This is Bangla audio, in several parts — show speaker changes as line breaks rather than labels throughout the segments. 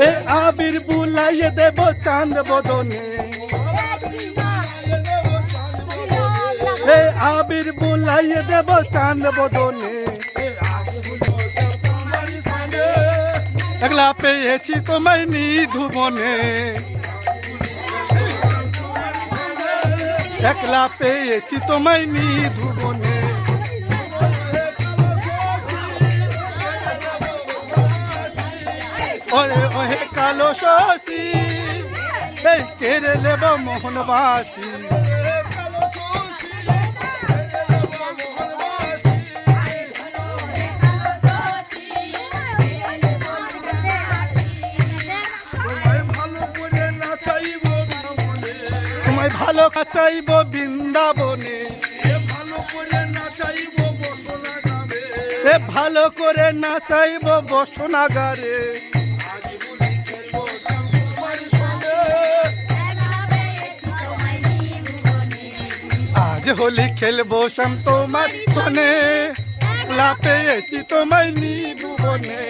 এ আবির বুলাইয়ে দেব চাঁদ বদনে, এ আবির বুলাইয়ে দেব চাঁদ বদনে। একলা পেয়েছি তোমায় নিধুবনে, একলা পেয়েছি তোমায় নিধুবনে। ওরে ওহে কালো শশী এই কেড়ে নেব মোহনবাসী। তোমায় ভালো কাচাইব বৃন্দাবনে, ভালো করে নাচাইব বসনাগারে। আজ হোলি খেলবো শ্যাম তোমার সনে, লা পেয়েছি তোমায় নিধুবনে।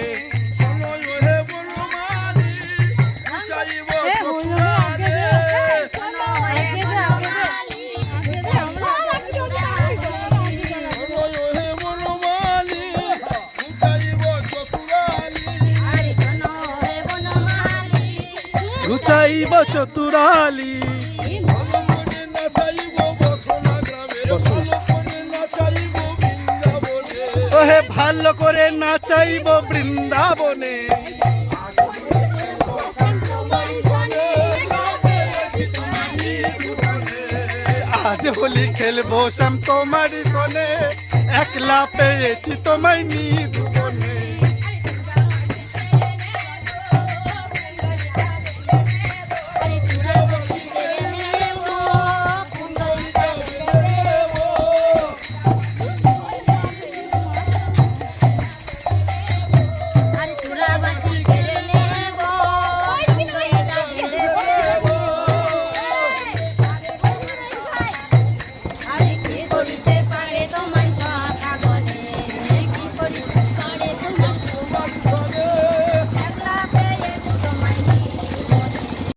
ঘুচাইব চতুরালি, ওহে ভালো করে নাচাইব বৃন্দাবনে। আজ হোলি খেলবো শ্যাম তোমার সনে, একলা পেয়েছি তোমায় নিধু।